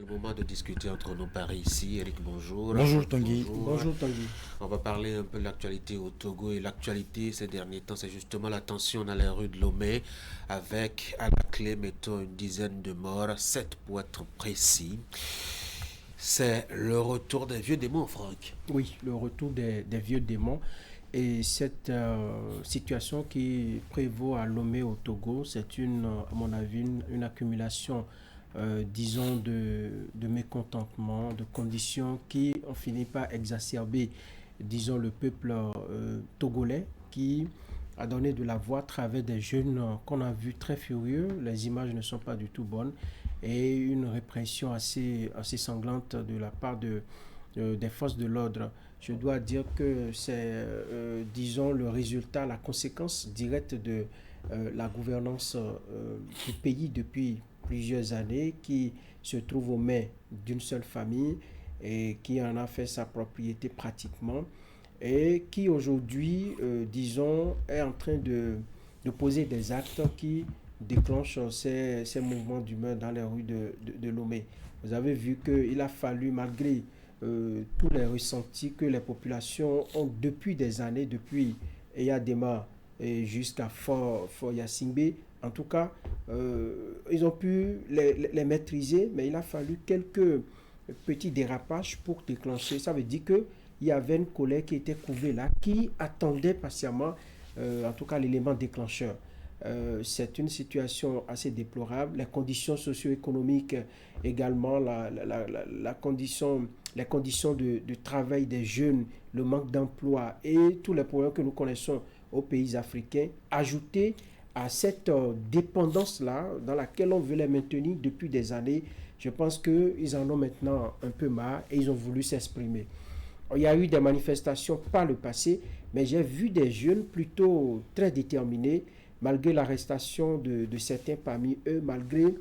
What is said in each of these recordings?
moment de discuter entre nos paris ici. Eric, bonjour. Bonjour Tanguy. Bonjour. Bonjour Tanguy. On va parler un peu de l'actualité au Togo. Et l'actualité ces derniers temps, c'est justement la tension dans les rues de Lomé, avec à la clé, mettons, une dizaine de morts, 7 pour être précis. C'est le retour des vieux démons, Franck. Oui, le retour des vieux démons. Et cette situation qui prévaut à Lomé au Togo, c'est à mon avis, une accumulation, disons, de mécontentement, de conditions qui ont fini par exacerber, disons, le peuple togolais qui a donné de la voix à travers des jeunes qu'on a vus très furieux. Les images ne sont pas du tout bonnes et une répression assez sanglante de la part des forces de l'ordre. Je dois dire que c'est, disons, le résultat, la conséquence directe de la gouvernance du pays depuis plusieurs années qui se trouve aux mains d'une seule famille et qui en a fait sa propriété pratiquement et qui aujourd'hui, disons, est en train de poser des actes qui déclenchent ces mouvements d'humeur dans les rues de Lomé. Vous avez vu qu'il a fallu, malgré tous les ressentis que les populations ont depuis des années, depuis Eyadema et jusqu'à Fort Yassimbe, en tout cas, ils ont pu les maîtriser, mais il a fallu quelques petits dérapages pour déclencher. Ça veut dire que il y avait une colère qui était couvée là, qui attendait patiemment, en tout cas, l'élément déclencheur. C'est une situation assez déplorable. Les conditions socio-économiques également, les conditions de travail des jeunes, le manque d'emploi et tous les problèmes que nous connaissons aux pays africains, ajoutés à cette dépendance-là dans laquelle on veut les maintenir depuis des années, je pense qu'ils en ont maintenant un peu marre et ils ont voulu s'exprimer. Il y a eu des manifestations par le passé, mais j'ai vu des jeunes plutôt très déterminés, malgré l'arrestation de certains parmi eux, malgré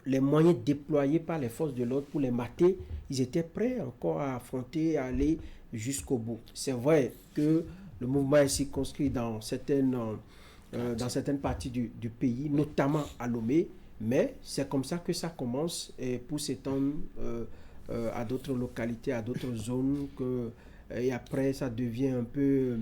les moyens déployés par les forces de l'ordre pour les mater, ils étaient prêts encore à affronter, à aller jusqu'au bout. C'est vrai que le mouvement est circonscrit dans certaines parties du pays, notamment à Lomé, mais c'est comme ça que ça commence et pour s'étendre à d'autres localités, à d'autres zones, et après ça devient un peu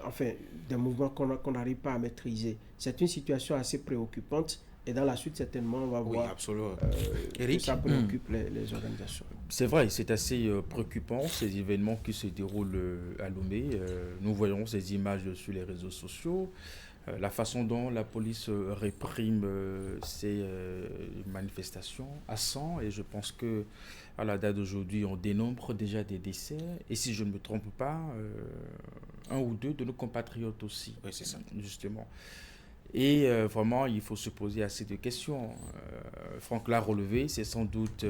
enfin des mouvements qu'on n'arrive pas à maîtriser. C'est une situation assez préoccupante et dans la suite certainement on va voir que ça préoccupe les organisations. C'est vrai, c'est assez préoccupant ces événements qui se déroulent à Lomé. Nous voyons ces images sur les réseaux sociaux. La façon dont la police réprime ces manifestations à 100, et je pense que à la date d'aujourd'hui on dénombre déjà des décès et si je ne me trompe pas un ou deux de nos compatriotes aussi. Oui, c'est ça. Justement. Et vraiment il faut se poser assez de questions. Franck l'a relevé, c'est sans doute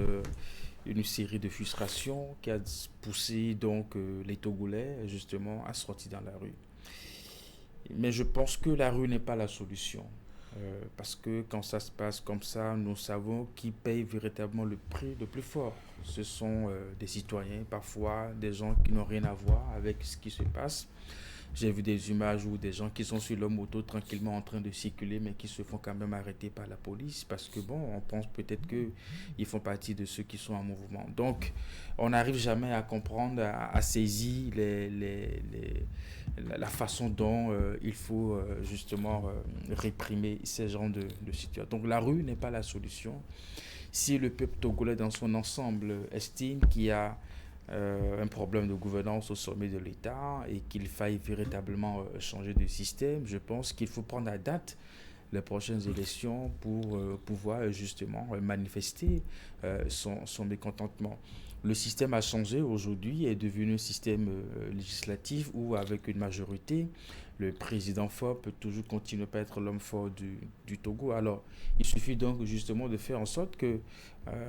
une série de frustrations qui a poussé donc les Togolais justement à sortir dans la rue. Mais je pense que la rue n'est pas la solution. Parce que quand ça se passe comme ça, nous savons qui paye véritablement le prix le plus fort. Ce sont des citoyens, parfois des gens qui n'ont rien à voir avec ce qui se passe. J'ai vu des images où des gens qui sont sur leur moto tranquillement en train de circuler, mais qui se font quand même arrêter par la police parce que bon, on pense peut-être qu'ils font partie de ceux qui sont en mouvement. Donc, on n'arrive jamais à comprendre, à saisir la façon dont il faut justement réprimer ces genres de situations. Donc, la rue n'est pas la solution. Si le peuple togolais dans son ensemble estime qu'il y a un problème de gouvernance au sommet de l'État et qu'il faille véritablement changer de système, je pense qu'il faut prendre à date les prochaines élections pour pouvoir justement manifester son mécontentement. Le système a changé aujourd'hui, est devenu un système législatif où avec une majorité, le président fort peut toujours continuer à être l'homme fort du Togo. Alors, il suffit donc justement de faire en sorte que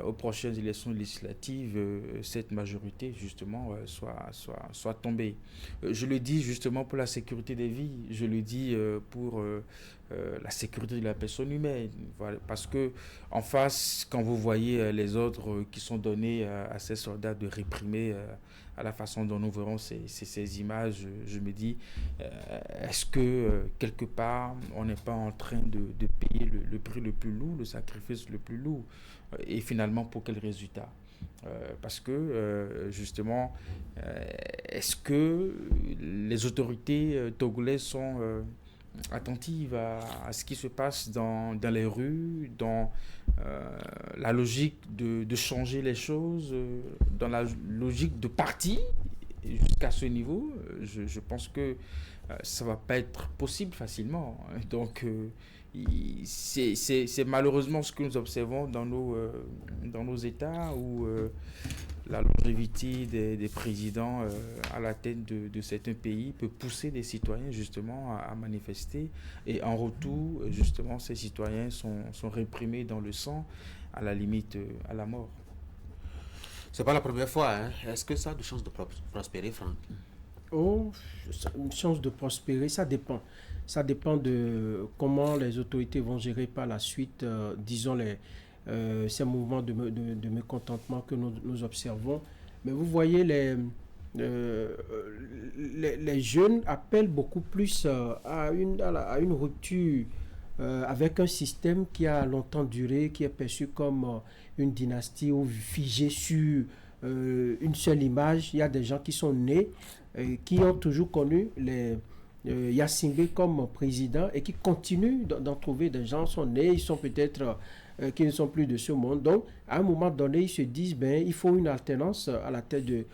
aux prochaines élections législatives, cette majorité justement soit tombée. Je le dis justement pour la sécurité des vies, je le dis pour la sécurité de la personne humaine. Voilà, parce que en face, quand vous voyez les ordres qui sont donnés à ces soldats de réprimer à la façon dont nous verrons ces images, je me dis, est-ce que quelque part, on n'est pas en train de payer le prix le plus lourd, le sacrifice le plus lourd, et finalement pour quel résultat? Parce que justement, est-ce que les autorités togolaises sont attentive à ce qui se passe dans les rues, dans la logique de changer les choses, dans la logique de parti jusqu'à ce niveau? Je pense que ça ne va pas être possible facilement. Donc, c'est malheureusement ce que nous observons dans nos États où la longévité des présidents à la tête de certains pays peut pousser des citoyens justement à manifester, et en retour justement ces citoyens sont réprimés dans le sang, à la limite à la mort. C'est pas la première fois, hein? Est-ce que ça a de chances de prospérer, Franck? Oh, une chance de prospérer, ça dépend. Ça dépend de comment les autorités vont gérer par la suite, disons, ces mouvements de mécontentement que nous observons. Mais vous voyez, les jeunes appellent beaucoup plus à une rupture avec un système qui a longtemps duré, qui est perçu comme une dynastie ou figé sur une seule image. Il y a des gens qui sont nés, qui ont toujours connu Yassingbe comme président et qui continuent d'en trouver. Des gens sont nés, ils sont peut-être qui ne sont plus de ce monde. Donc, à un moment donné, ils se disent, il faut une alternance à la tête de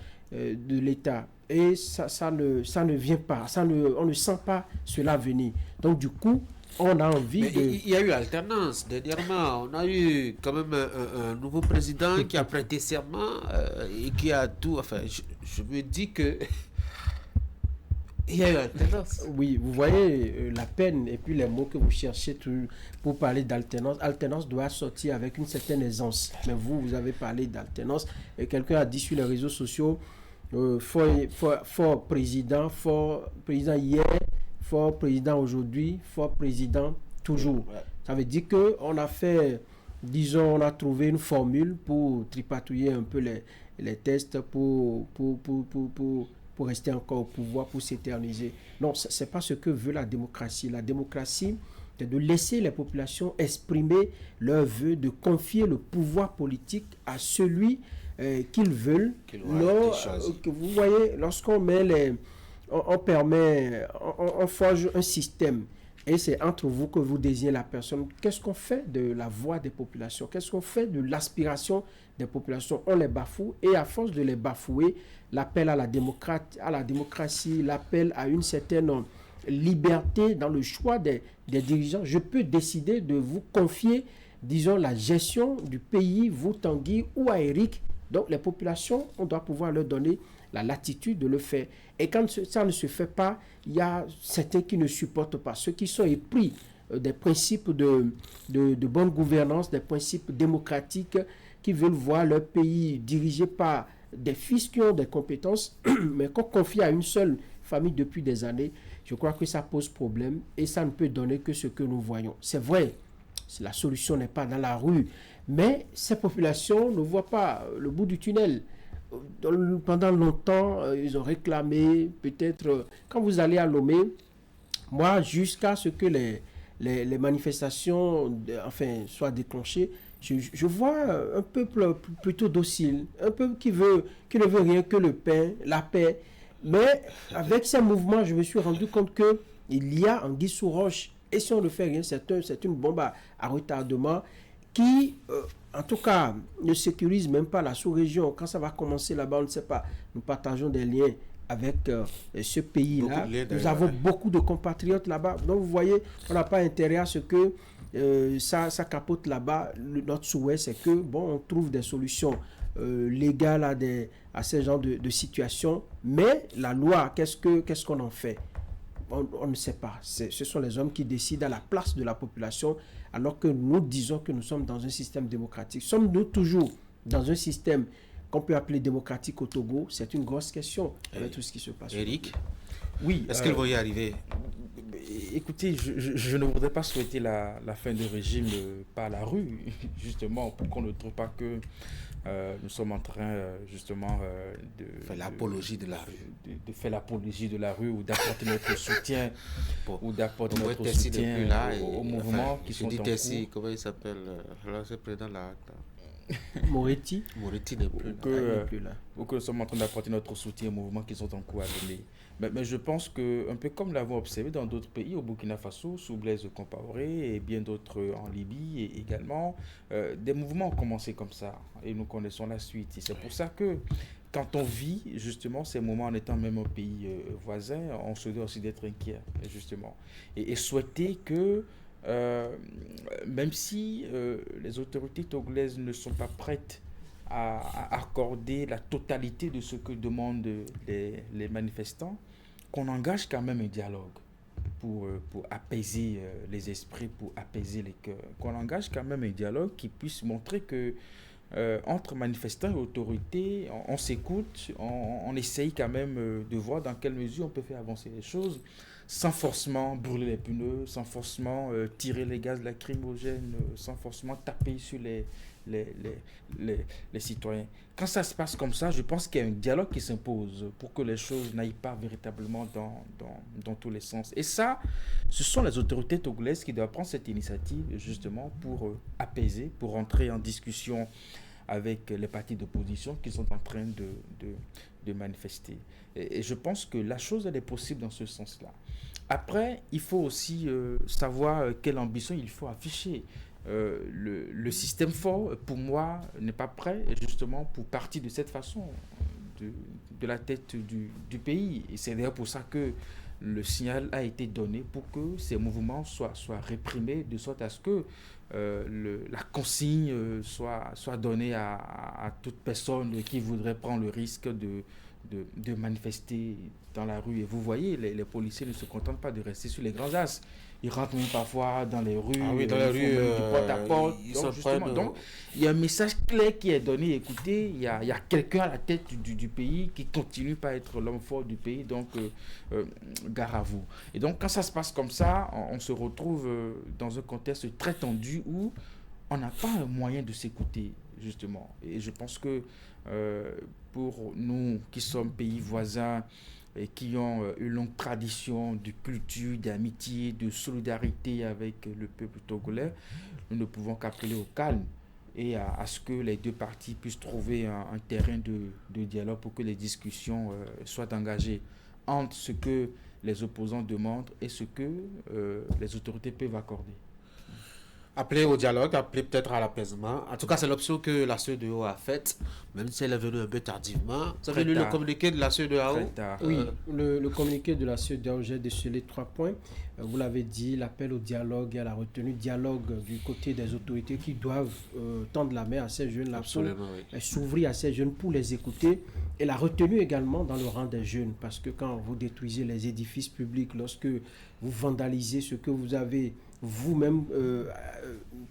l'État. Et ça ne vient pas, on ne sent pas cela venir. Donc, du coup, on a envie Il y a eu alternance. Dernièrement, on a eu quand même un nouveau président qui a prêté serment et qui a tout... Enfin, je me dis que... Il y a eu alternance. Oui, vous voyez la peine et puis les mots que vous cherchez pour parler d'alternance. Alternance doit sortir avec une certaine aisance. Mais vous avez parlé d'alternance. Et quelqu'un a dit sur les réseaux sociaux, fort président hier, fort président aujourd'hui, fort président toujours. Ouais. Ça veut dire qu'on a fait, disons, on a trouvé une formule pour tripatouiller un peu les tests pour rester encore au pouvoir, pour s'éterniser. Non, ce n'est pas ce que veut la démocratie. La démocratie, c'est de laisser les populations exprimer leur vœu, de confier le pouvoir politique à celui qu'ils veulent. Vous voyez, lorsqu'on met on forge un système, et c'est entre vous que vous désignez la personne. Qu'est-ce qu'on fait de la voix des populations? Qu'est-ce qu'on fait de l'aspiration des populations? On les bafoue, et à force de les bafouer, l'appel à la démocratie, l'appel à une certaine liberté dans le choix des dirigeants. Je peux décider de vous confier, disons, la gestion du pays, vous Tanguy ou à Eric. Donc les populations, on doit pouvoir leur donner la latitude de le faire. Et quand ça ne se fait pas, il y a certains qui ne supportent pas. Ceux qui sont épris des principes de bonne gouvernance, des principes démocratiques, qui veulent voir leur pays dirigé par des fils qui ont des compétences, mais qu'on confie à une seule famille depuis des années, je crois que ça pose problème et ça ne peut donner que ce que nous voyons. C'est vrai, la solution n'est pas dans la rue, mais ces populations ne voient pas le bout du tunnel. Pendant longtemps, ils ont réclamé, peut-être, quand vous allez à Lomé, moi, jusqu'à ce que les manifestations soient déclenchées, je vois un peuple plutôt docile, un peuple qui ne veut rien que le pain, la paix. Mais avec ces mouvements, je me suis rendu compte qu'il y a anguille sous roche. Et si on ne fait rien, c'est une bombe à retardement qui, en tout cas, ne sécurise même pas la sous-région. Quand ça va commencer là-bas, on ne sait pas. Nous partageons des liens avec ce pays-là. Nous avons beaucoup de compatriotes là-bas. Donc, vous voyez, on n'a pas intérêt à ce que ça capote là-bas. Notre souhait, c'est que, on trouve des solutions légales à ces genres de situations. Mais la loi, qu'est-ce qu'on en fait? On ne sait pas. Ce sont les hommes qui décident à la place de la population, alors que nous disons que nous sommes dans un système démocratique. Sommes-nous toujours dans un système qu'on peut appeler démocratique au Togo? C'est une grosse question avec tout ce qui se passe. Eric, oui. Est-ce qu'ils vont y arriver? écoutez, je ne voudrais pas souhaiter la fin du régime par la rue, justement, pour qu'on ne trouve pas que nous sommes en train, justement, de faire l'apologie de la rue. De faire l'apologie de la rue ou d'apporter notre soutien, Bon, ou d'apporter au moins, notre Tessie n'est soutien plus là. aux mouvements Enfin, qui je sont dis en Tessie, cours. comment il s'appelle l'ancien président de la Moretti, Moretti n'est plus là. Que, il n'est plus là. ou que nous sommes en train d'apporter notre soutien aux mouvements qui sont en cours à donner. Mais je pense que, un peu comme l'avons observé dans d'autres pays, au Burkina Faso, sous Blaise Compaoré et bien d'autres en Libye et également, des mouvements ont commencé comme ça et nous connaissons la suite. Et c'est pour ça que quand on vit justement ces moments en étant même un pays voisin, on se doit aussi d'être inquiet, justement. Et souhaiter que, même si les autorités togolaises ne sont pas prêtes à accorder la totalité de ce que demandent les manifestants, qu'on engage quand même un dialogue pour apaiser les esprits, pour apaiser les cœurs. Qu'on engage quand même un dialogue qui puisse montrer que entre manifestants et autorités, on s'écoute, on essaye quand même de voir dans quelle mesure on peut faire avancer les choses sans forcément brûler les pneus, sans forcément tirer les gaz lacrymogènes, sans forcément taper sur les, les citoyens. Quand ça se passe comme ça, je pense qu'il y a un dialogue qui s'impose pour que les choses n'aillent pas véritablement dans tous les sens. Et ça, ce sont les autorités togolaises qui doivent prendre cette initiative justement pour apaiser, pour entrer en discussion avec les partis d'opposition qui sont en train de manifester. Et je pense que la chose, elle est possible dans ce sens-là. Après, il faut aussi savoir quelle ambition il faut afficher. Le système fort, pour moi, n'est pas prêt justement pour partir de cette façon de la tête du pays. Et c'est d'ailleurs pour ça que le signal a été donné pour que ces mouvements soient réprimés, de sorte à ce que la consigne soit donnée à toute personne qui voudrait prendre le risque de manifester dans la rue. Et vous voyez, les policiers ne se contentent pas de rester sur les grands axes. Ils rentrent même parfois dans les rues, Ah oui, dans les rues, du porte-à-porte. Donc, il y a un message clair qui est donné. Écoutez, il y a quelqu'un à la tête du pays qui continue pas à être l'homme fort du pays. Donc, gare à vous. Et donc, quand ça se passe comme ça, on se retrouve dans un contexte très tendu où on n'a pas un moyen de s'écouter, justement. Et je pense que pour nous qui sommes pays voisins, et qui ont une longue tradition de culture, d'amitié, de solidarité avec le peuple togolais, nous ne pouvons qu'appeler au calme et à ce que les deux parties puissent trouver un terrain de dialogue pour que les discussions soient engagées entre ce que les opposants demandent et ce que les autorités peuvent accorder. Appeler au dialogue, appeler peut-être à l'apaisement. En tout cas, c'est l'option que la CEDEAO a faite, même si elle est venue un peu tardivement. Vous avez lu le communiqué de la CEDEAO? Oui, le communiqué de la CEDEAO, j'ai décelé 3 points. Vous l'avez dit, l'appel au dialogue et à la retenue. Dialogue du côté des autorités qui doivent tendre la main à ces jeunes-là pour s'ouvrir à ces jeunes pour les écouter. Et la retenue également dans le rang des jeunes. Parce que quand vous détruisez les édifices publics, lorsque vous vandalisez ce que vous avez vous-même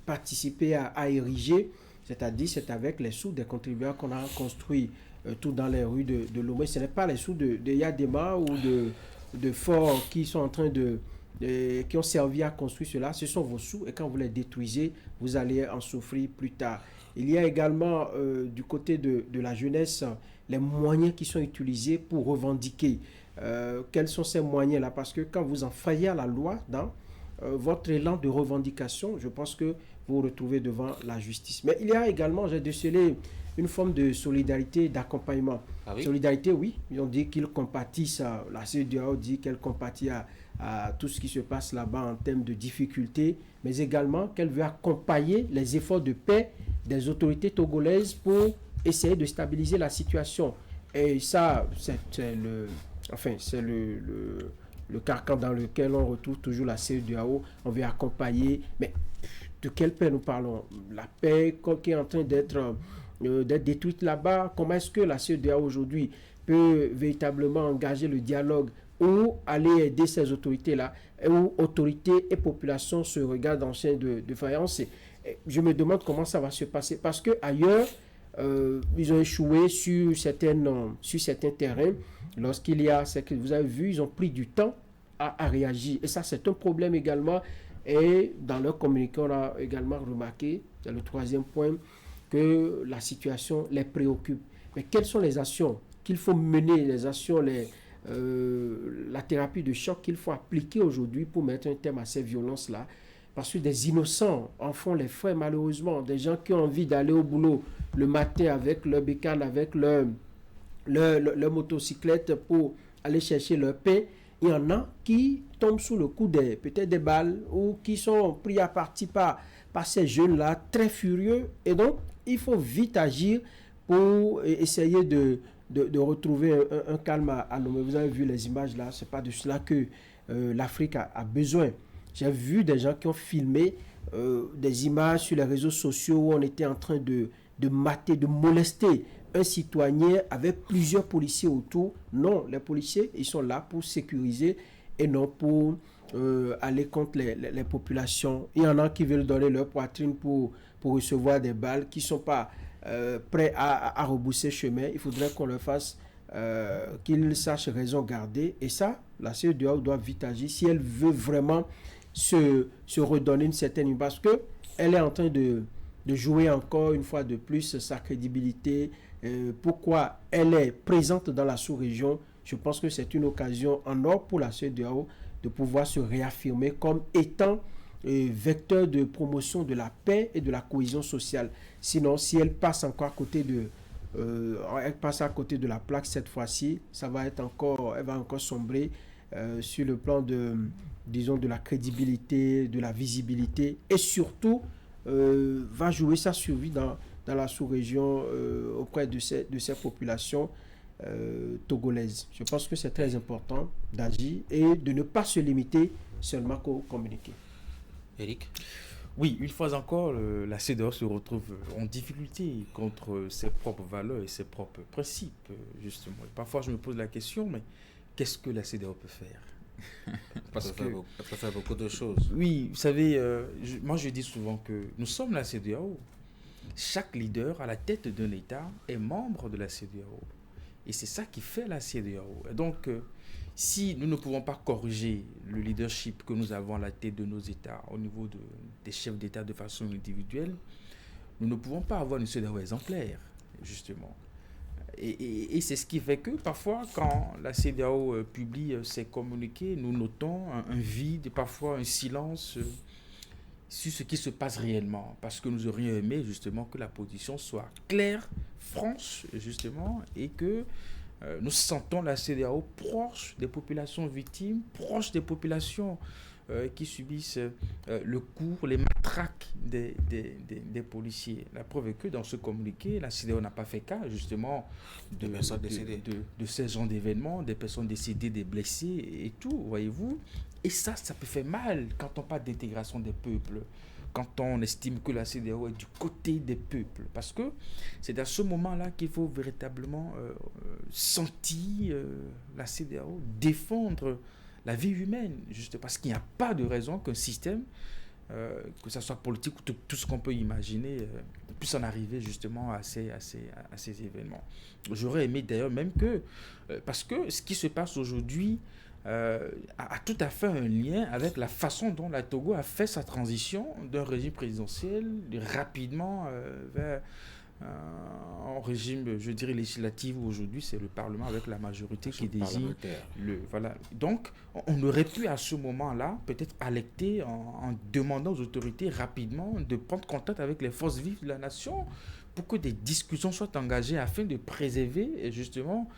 participé à ériger, c'est-à-dire c'est avec les sous des contribuables qu'on a construit tout dans les rues de Lomé. Ce n'est pas les sous de Yadema ou de Fort qui sont en train qui ont servi à construire cela. Ce sont vos sous et quand vous les détruisez, vous allez en souffrir plus tard. Il y a également du côté de la jeunesse les moyens qui sont utilisés pour revendiquer. Quels sont ces moyens-là? Parce que quand vous enfreignez à la loi dans votre élan de revendication, je pense que vous vous retrouvez devant la justice. Mais il y a également, j'ai décelé une forme de solidarité, d'accompagnement. Ah oui? Solidarité, oui. Ils ont dit qu'ils compatissent, la CEDEAO dit qu'elle compatit à tout ce qui se passe là-bas en termes de difficultés, mais également qu'elle veut accompagner les efforts de paix des autorités togolaises pour essayer de stabiliser la situation. Et ça, c'est le carcan dans lequel on retrouve toujours la CEDEAO. On veut accompagner, mais de quelle paix nous parlons? La paix qui est en train d'être détruite là-bas. Comment est-ce que la CEDEAO aujourd'hui peut véritablement engager le dialogue ou aller aider ces autorités-là, où autorités et population se regardent en chaîne de faïence? Je me demande comment ça va se passer, parce qu'ailleurs, ils ont échoué sur certains terrains. Lorsqu'il y a, c'est que vous avez vu, ils ont pris du temps a réagi. Et ça, c'est un problème également. Et dans leur communiqué, on a également remarqué, c'est le troisième point, que la situation les préoccupe. Mais quelles sont les actions qu'il faut mener, les actions, la thérapie de choc qu'il faut appliquer aujourd'hui pour mettre un terme à ces violences-là? Parce que des innocents en font les frais, malheureusement. Des gens qui ont envie d'aller au boulot le matin avec leur bécane, avec leur motocyclette pour aller chercher leur pain. Il y en a qui tombent sous le coup peut-être des balles ou qui sont pris à partie par ces jeunes-là très furieux. Et donc, il faut vite agir pour essayer de retrouver un calme à Lomé. Vous avez vu les images là, c'est pas de cela que l'Afrique a besoin. J'ai vu des gens qui ont filmé des images sur les réseaux sociaux où on était en train de mater, de molester un citoyen avec plusieurs policiers autour. Non, les policiers, ils sont là pour sécuriser et non pour aller contre les populations. Il y en a qui veulent donner leur poitrine pour recevoir des balles, qui ne sont pas prêts à rebousser chemin. Il faudrait qu'on leur fasse, qu'ils sachent raison garder. Et ça, la CEDEAO doit vite agir si elle veut vraiment se redonner une certaine image, parce qu'elle est en train de jouer encore une fois de plus sa crédibilité. Pourquoi elle est présente dans la sous-région? Je pense que c'est une occasion en or pour la CEDEAO de pouvoir se réaffirmer comme étant vecteur de promotion de la paix et de la cohésion sociale. Sinon, si elle passe encore à côté de la plaque cette fois-ci, elle va encore sombrer sur le plan de la crédibilité, de la visibilité, et surtout va jouer sa survie dans la sous-région auprès de ces populations togolaises. Je pense que c'est très important d'agir et de ne pas se limiter seulement qu'au communiqué. Eric? Oui, une fois encore, la CEDEAO se retrouve en difficulté contre ses propres valeurs et ses propres principes, justement. Et parfois, je me pose la question, mais qu'est-ce que la CEDEAO peut faire? Parce qu'elle peut faire beaucoup de choses. Oui, vous savez, moi je dis souvent que nous sommes la CEDEAO. Chaque leader à la tête d'un État est membre de la CEDEAO. Et c'est ça qui fait la CEDEAO. Et donc, si nous ne pouvons pas corriger le leadership que nous avons à la tête de nos États au niveau des chefs d'État de façon individuelle, nous ne pouvons pas avoir une CEDEAO exemplaire, justement. Et c'est ce qui fait que parfois, quand la CEDEAO publie ses communiqués, nous notons un vide, parfois un silence sur ce qui se passe réellement. Parce que nous aurions aimé justement que la position soit claire, franche, justement, et que nous sentons la CEDEAO proche des populations victimes, proche des populations qui subissent le coup, les matraques des policiers. La preuve est que dans ce communiqué, la CEDEAO n'a pas fait cas justement de ces genres d'événements, des personnes décédées, des blessés et tout, voyez-vous. Et ça peut faire mal quand on parle d'intégration des peuples, quand on estime que la CEDEAO est du côté des peuples. Parce que c'est à ce moment-là qu'il faut véritablement sentir la CEDEAO défendre la vie humaine, juste parce qu'il n'y a pas de raison qu'un système, que ce soit politique ou tout ce qu'on peut imaginer, puisse en arriver justement à ces événements. J'aurais aimé d'ailleurs même que, parce que ce qui se passe aujourd'hui a tout à fait un lien avec la façon dont la Togo a fait sa transition d'un régime présidentiel rapidement vers en régime, je dirais, législatif, où aujourd'hui c'est le Parlement avec la majorité qui désigne voilà. Donc on aurait pu à ce moment-là peut-être alerter en demandant aux autorités rapidement de prendre contact avec les forces vives de la nation pour que des discussions soient engagées afin de préserver justement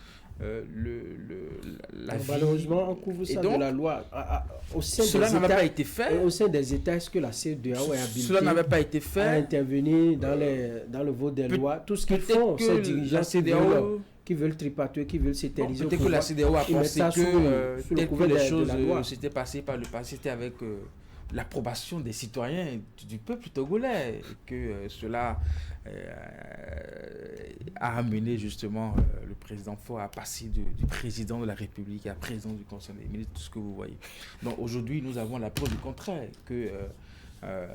la vie. Malheureusement, on couvre ça de la loi. Cela n'avait pas été fait. Au sein des États, est-ce que la CEDEAO est habilitée? Cela n'avait pas été fait. À intervenir dans le vote des lois. Tout ce qu'ils font, ces dirigeants qui veulent tripater, qui veulent s'éterniser. Peut-être que la CEDEAO a pensé que tel que les choses s'étaient passées par le passé, c'était avec l'approbation des citoyens du peuple togolais, que cela a amené justement le président Faure à passer du président de la République à président du Conseil des ministres, tout ce que vous voyez. Donc aujourd'hui, nous avons la preuve du contraire, que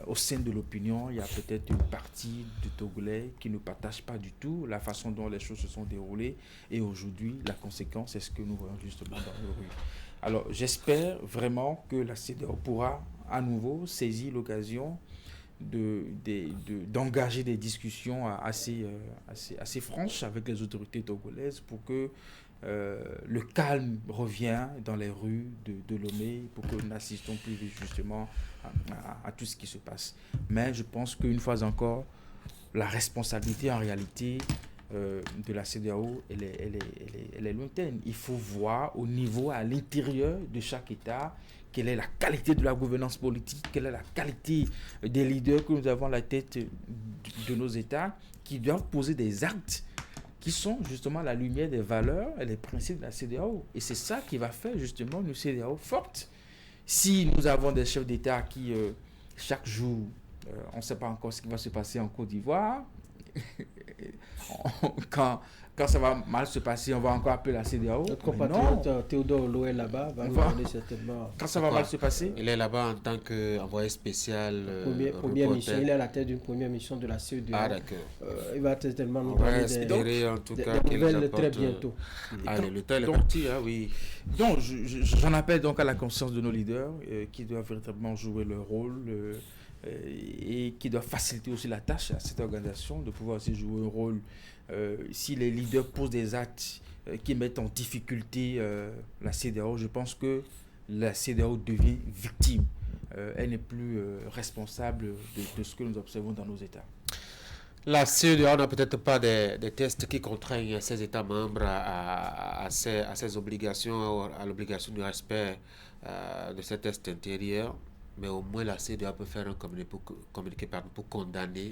au sein de l'opinion, il y a peut-être une partie de Togolais qui ne partagent pas du tout la façon dont les choses se sont déroulées, et aujourd'hui, la conséquence, c'est ce que nous voyons justement dans les rues. Alors, j'espère vraiment que la CEDEAO pourra à nouveau saisir l'occasion d'engager des discussions assez franches avec les autorités togolaises pour que le calme revienne dans les rues de Lomé, pour que nous n'assistons plus justement à tout ce qui se passe. Mais je pense qu'une fois encore, la responsabilité en réalité de la CEDEAO, elle est lointaine. Il faut voir au niveau, à l'intérieur de chaque État, quelle est la qualité de la gouvernance politique, quelle est la qualité des leaders que nous avons à la tête de nos États, qui doivent poser des actes qui sont justement à la lumière des valeurs et des principes de la CEDEAO. Et c'est ça qui va faire justement une CEDEAO forte. Si nous avons des chefs d'État qui, chaque jour, on ne sait pas encore ce qui va se passer en Côte d'Ivoire, quand ça va mal se passer, on va encore appeler la CEDEAO. Notre compatriote Théodore Olo est là-bas, va nous demander certainement. Quand ça va mal se passer, il est là-bas en tant qu'envoyé spécial. Première mission, il est à la tête d'une première mission de la CEDEAO. Ah, d'accord. Il va certainement nous donner des nouvelles très bientôt. Allez, le temps est parti, hein, oui. Donc, j'en appelle donc à la conscience de nos leaders qui doivent véritablement jouer leur rôle. Et qui doit faciliter aussi la tâche à cette organisation de pouvoir aussi jouer un rôle. Si les leaders posent des actes qui mettent en difficulté la CEDEAO, je pense que la CEDEAO devient victime. Elle n'est plus responsable de ce que nous observons dans nos États. La CEDEAO n'a peut-être pas des tests qui contraignent ses États membres à ses obligations, à l'obligation du respect de ces tests intérieurs. Mais au moins la CEDEAO peut faire un communiqué pour condamner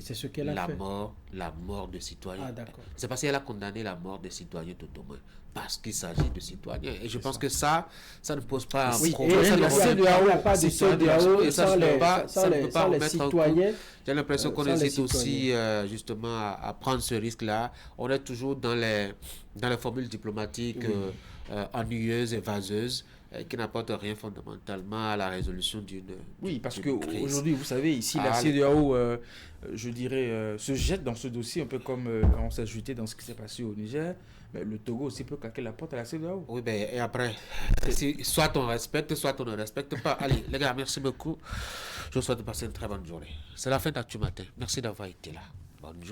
la mort de citoyens. Ah, d'accord. C'est parce qu'elle a condamné la mort des citoyens tout au moins. Parce qu'il s'agit de citoyens. Et je pense que ça ne pose pas un problème. Et la CEDEAO n'a pas de CEDEAO sans les citoyens. J'ai l'impression qu'on hésite aussi justement à prendre ce risque-là. On est toujours dans les formules diplomatiques ennuyeuses et vaseuses, qui n'apporte rien fondamentalement à la résolution d'une Oui, parce qu'aujourd'hui, vous savez, ici, la CEDEAO, je dirais, se jette dans ce dossier, un peu comme on s'est jeté dans ce qui s'est passé au Niger. Mais le Togo aussi peut claquer la porte à la CEDEAO. Oui, ben, et après, soit on respecte, soit on ne respecte pas. Allez, les gars, merci beaucoup. Je vous souhaite de passer une très bonne journée. C'est la fin d'Actu Matin. Merci d'avoir été là. Bonne journée.